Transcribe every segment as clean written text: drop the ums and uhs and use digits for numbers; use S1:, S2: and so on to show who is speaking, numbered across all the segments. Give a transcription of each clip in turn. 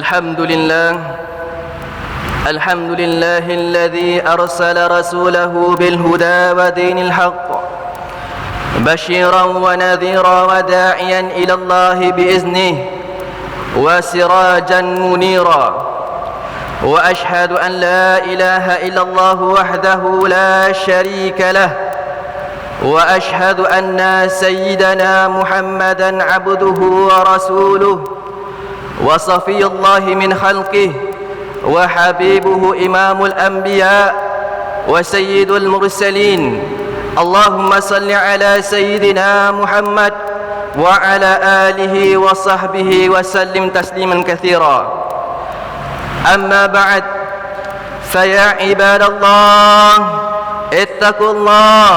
S1: الحمد لله الذي أرسل رسوله بالهدى ودين الحق بشيرا ونذيرا وداعيا إلى الله بإذنه وسراجا منيرا وأشهد أن لا إله إلا الله وحده لا شريك له وأشهد أن سيدنا محمدا عبده ورسوله وصفي الله من خلقه وحبيبه إمام الأنبياء وسيد المرسلين اللهم صل على سيدنا محمد وعلى آله وصحبه وسلم تسليما كثيرا أما بعد فيا عباد الله اتقوا الله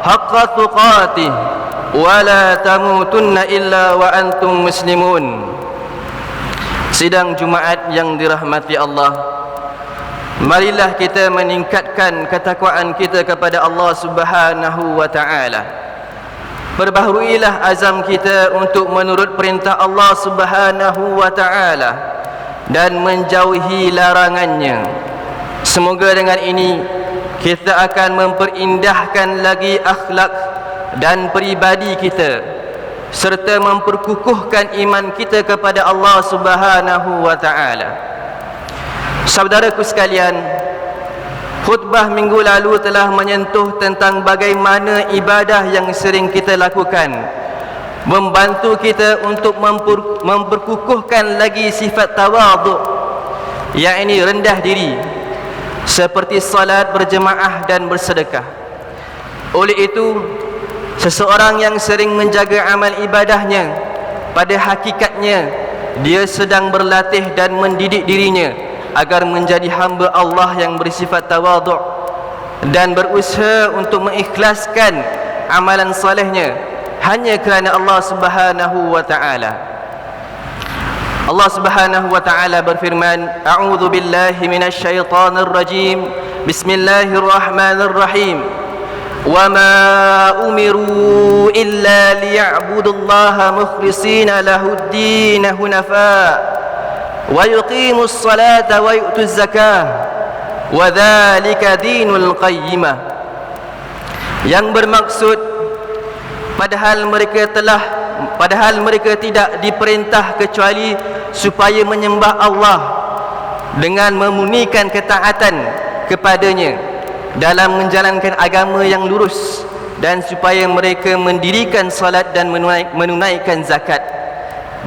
S1: حق تقاته ولا تموتن إلا وأنتم مسلمون. Sidang Jumaat yang dirahmati Allah, marilah kita meningkatkan ketakwaan kita kepada Allah Subhanahu wa ta'ala. Perbaharuilah azam kita untuk menurut perintah Allah Subhanahu wa ta'ala dan menjauhi larangannya. Semoga dengan ini kita akan memperindahkan lagi akhlak dan peribadi kita serta memperkukuhkan iman kita kepada Allah Subhanahu wa ta'ala. Saudaraku sekalian, khutbah minggu lalu telah menyentuh tentang bagaimana ibadah yang sering kita lakukan membantu kita untuk memperkukuhkan lagi sifat tawaduk, yakni rendah diri, seperti salat berjemaah dan bersedekah. Oleh itu, seseorang yang sering menjaga amal ibadahnya, pada hakikatnya dia sedang berlatih dan mendidik dirinya agar menjadi hamba Allah yang bersifat tawaduk dan berusaha untuk mengikhlaskan amalan salehnya hanya kerana Allah Subhanahu wa ta'ala. Allah Subhanahu wa ta'ala berfirman, A'udzu billahi minasyaitonir rajim. Bismillahirrahmanirrahim. وَمَا أُمِرُوا إِلَّا لِيَعْبُدُوا اللَّهَ مُخْلِصِينَ لَهُ الدِّينَ حُنَفَاءَ وَيُقِيمُوا الصَّلَاةَ وَيُؤْتُوا الزَّكَاةَ وَذَلِكَ دِينُ الْقَيِّمَةِ. Yang bermaksud padahal mereka tidak diperintah kecuali supaya menyembah Allah dengan memurnikan ketaatan kepadanya dalam menjalankan agama yang lurus, dan supaya mereka mendirikan salat dan menunaikan zakat,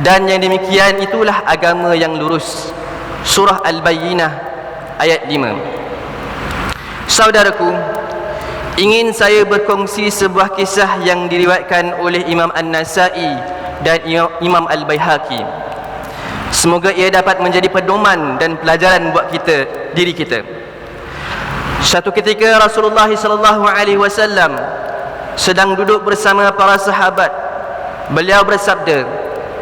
S1: dan yang demikian itulah agama yang lurus. Surah Al-Bayyinah ayat 5. Saudaraku, ingin saya berkongsi sebuah kisah yang diriwayatkan oleh Imam An-Nasai dan Imam Al-Baihaqi. Semoga ia dapat menjadi pedoman dan pelajaran buat diri kita. Satu ketika Rasulullah SAW sedang duduk bersama para sahabat. Beliau bersabda,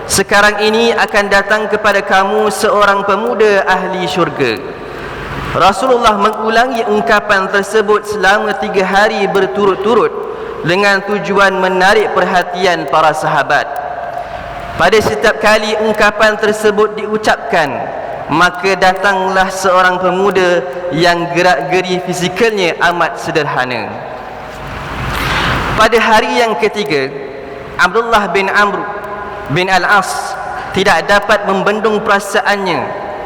S1: sekarang ini akan datang kepada kamu seorang pemuda ahli syurga. Rasulullah mengulangi ungkapan tersebut selama 3 hari berturut-turut dengan tujuan menarik perhatian para sahabat. Pada setiap kali ungkapan tersebut diucapkan, maka datanglah seorang pemuda yang gerak-geri fisikalnya amat sederhana. Pada hari yang ketiga, Abdullah bin Amr bin Al-As tidak dapat membendung perasaannya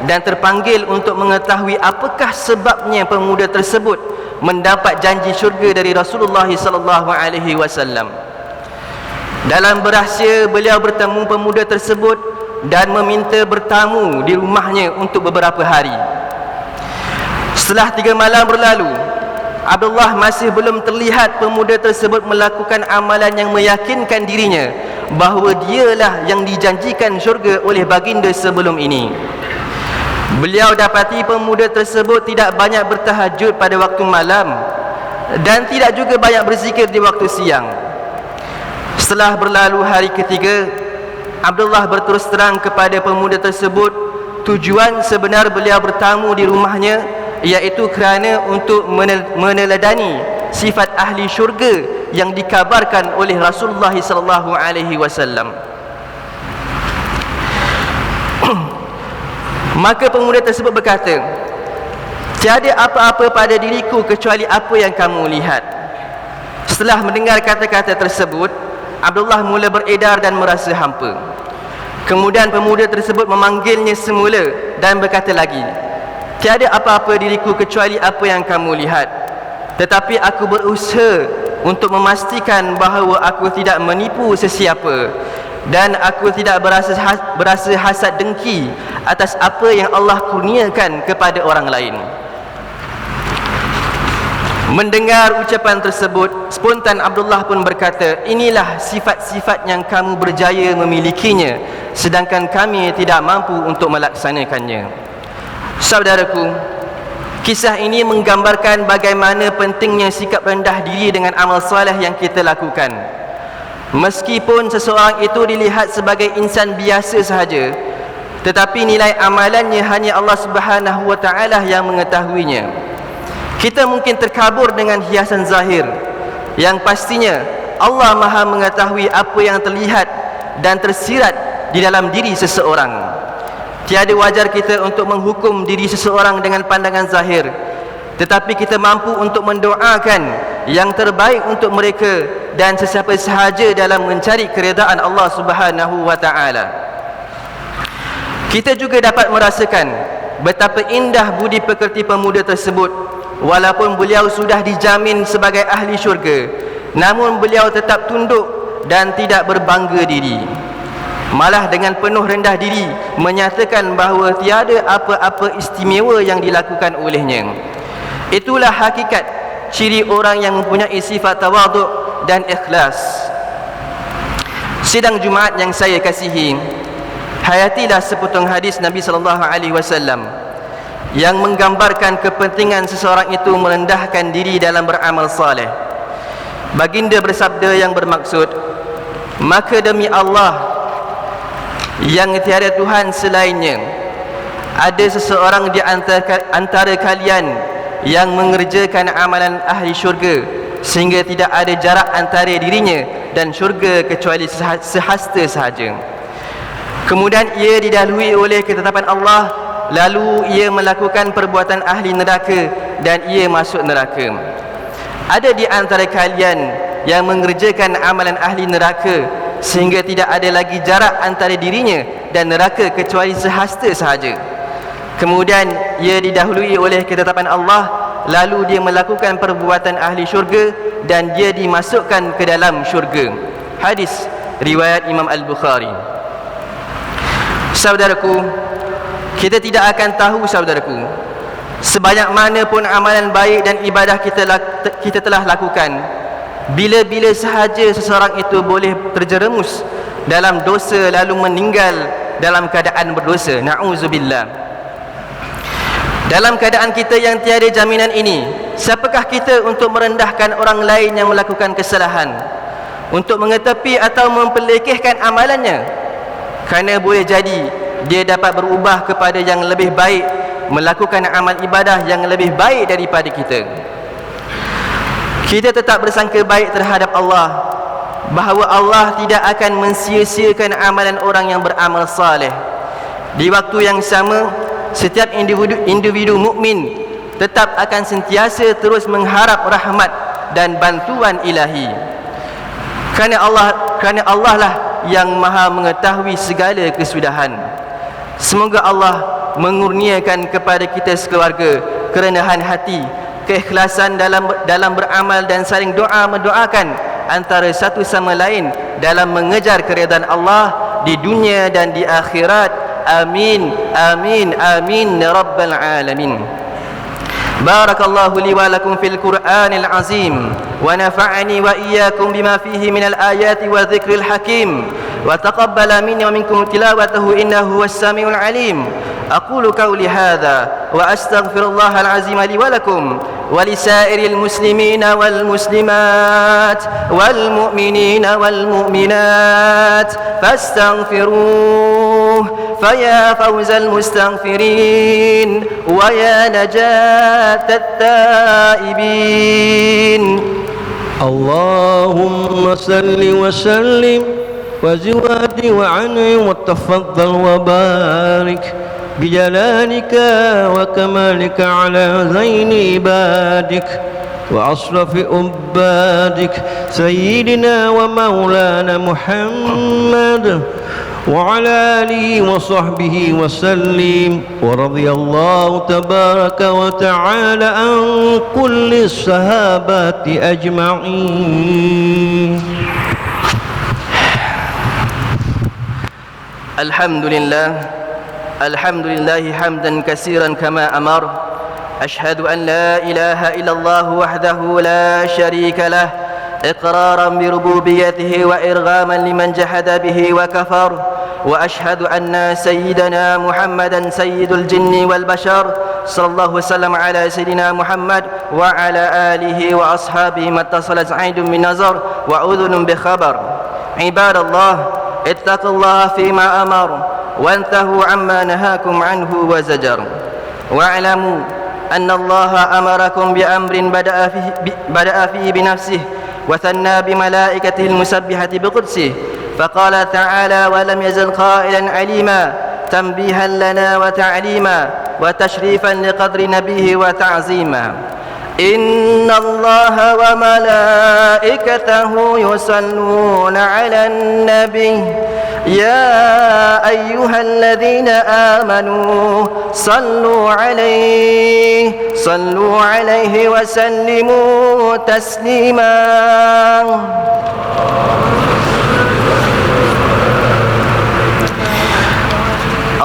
S1: dan terpanggil untuk mengetahui apakah sebabnya pemuda tersebut mendapat janji syurga dari Rasulullah SAW. Dalam berahsia, beliau bertemu pemuda tersebut dan meminta bertamu di rumahnya untuk beberapa hari. Setelah 3 malam berlalu, Abdullah masih belum terlihat pemuda tersebut melakukan amalan yang meyakinkan dirinya bahawa dialah yang dijanjikan syurga oleh baginda sebelum ini. Beliau dapati pemuda tersebut tidak banyak bertahajud pada waktu malam dan tidak juga banyak berzikir di waktu siang. Setelah berlalu hari ketiga, Abdullah berterus terang kepada pemuda tersebut tujuan sebenar beliau bertamu di rumahnya, iaitu kerana untuk meneladani sifat ahli syurga yang dikabarkan oleh Rasulullah SAW. Maka pemuda tersebut berkata, tiada apa-apa pada diriku kecuali apa yang kamu lihat. Setelah mendengar kata-kata tersebut, Abdullah mula beredar dan merasa hampa. Kemudian pemuda tersebut memanggilnya semula dan berkata lagi, tiada apa-apa diriku kecuali apa yang kamu lihat. Tetapi aku berusaha untuk memastikan bahawa aku tidak menipu sesiapa, dan aku tidak berasa hasad dengki atas apa yang Allah kurniakan kepada orang lain. Mendengar ucapan tersebut, spontan Abdullah pun berkata, inilah sifat-sifat yang kamu berjaya memilikinya, sedangkan kami tidak mampu untuk melaksanakannya. Saudaraku, kisah ini menggambarkan bagaimana pentingnya sikap rendah diri dengan amal soleh yang kita lakukan. Meskipun seseorang itu dilihat sebagai insan biasa sahaja, tetapi nilai amalannya hanya Allah Subhanahu wa taala yang mengetahuinya. Kita mungkin terkabur dengan hiasan zahir, yang pastinya Allah Maha mengetahui apa yang terlihat dan tersirat di dalam diri seseorang. Tiada wajar kita untuk menghukum diri seseorang dengan pandangan zahir, tetapi kita mampu untuk mendoakan yang terbaik untuk mereka dan sesiapa sahaja dalam mencari keredaan Allah Subhanahu wa taala. Kita juga dapat merasakan betapa indah budi pekerti pemuda tersebut. Walaupun beliau sudah dijamin sebagai ahli syurga, namun beliau tetap tunduk dan tidak berbangga diri. Malah dengan penuh rendah diri menyatakan bahawa tiada apa-apa istimewa yang dilakukan olehnya. Itulah hakikat ciri orang yang mempunyai sifat tawaduk dan ikhlas. Sidang Jumaat yang saya kasihi, hayatilah sepotong hadis Nabi SAW yang menggambarkan kepentingan seseorang itu merendahkan diri dalam beramal saleh. Baginda bersabda yang bermaksud, maka demi Allah yang tiada Tuhan selainnya, ada seseorang di antara kalian yang mengerjakan amalan ahli syurga sehingga tidak ada jarak antara dirinya dan syurga kecuali sehasta sahaja. Kemudian ia didahului oleh ketetapan Allah, lalu ia melakukan perbuatan ahli neraka dan ia masuk neraka. Ada di antara kalian yang mengerjakan amalan ahli neraka sehingga tidak ada lagi jarak antara dirinya dan neraka kecuali sehasta sahaja. Kemudian ia didahului oleh ketetapan Allah, lalu dia melakukan perbuatan ahli syurga dan dia dimasukkan ke dalam syurga. Hadis riwayat Imam Al-Bukhari. Saudaraku, kita tidak akan tahu, saudaraku, sebanyak mana pun amalan baik dan ibadah kita telah lakukan, bila-bila sahaja seseorang itu boleh terjerumus dalam dosa lalu meninggal dalam keadaan berdosa. Na'udzubillah. Dalam keadaan kita yang tiada jaminan ini, siapakah kita untuk merendahkan orang lain yang melakukan kesalahan, untuk mengetepi atau mempelekehkan amalannya? Kerana boleh jadi dia dapat berubah kepada yang lebih baik, melakukan amal ibadah yang lebih baik daripada kita. Kita tetap bersangka baik terhadap Allah, bahawa Allah tidak akan mensia-siakan amalan orang yang beramal saleh. Di waktu yang sama, setiap individu mukmin tetap akan sentiasa terus mengharap rahmat dan bantuan ilahi. Kerana Allah lah yang Maha mengetahui segala kesudahan. Semoga Allah mengurniakan kepada kita sekeluarga kerendahan hati, keikhlasan dalam beramal dan saling doa mendoakan antara satu sama lain dalam mengejar keridaan Allah di dunia dan di akhirat. Amin, amin, amin ya rabbal alamin. Barakallahu li wa lakum fil Qur'anil azim, wa nafa'ani wa iyyakum bima fihi minal ayati wa dzikril hakim, wa taqabbala minni wa minkum tilawatahu innahu huwas samiul alim. أقول قولي هذا وأستغفر الله العظيم لي ولكم ولسائر المسلمين والمسلمات والمؤمنين والمؤمنات فاستغفروه فيا فوز المستغفرين ويا نجاة التائبين.
S2: اللهم صل وسلم وزد وعنه وتفضل وبارك بجلالك وكمالك على زين عبادك وأشرف عبادك سيدنا ومولانا محمد وعلى آله وصحبه وسلم. ورضي الله تبارك وتعالى عن كل الصحابة أجمعين.
S1: الحمد لله حمدا كثيرا كما أمر. أشهد أن لا إله إلا الله وحده لا شريك له إقرارا بربوبيته وإرغاما لمن جحد به وكفر. وأشهد أن سيدنا محمدا سيد الجن والبشر صلى الله وسلم على سيدنا محمد وعلى آله وأصحابه ما اتصلت عين من نظر وأذن بخبر. عباد الله اتقوا الله فيما أمر وانتهوا عما نهاكم عنه وزجر. واعلموا أن الله أمركم بأمر بدأ فيه بنفسه وثنى بملائكته المسبحة بقدسه، فقال تعالى: ولم يزل قائلا عليما، تنبيها لنا وتعليما وتشريفا لقدر نبيه وتعظيما. إن الله وملائكته يصلون على النبي يا أيها الذين آمنوا صلوا عليه وسلموا تسليما.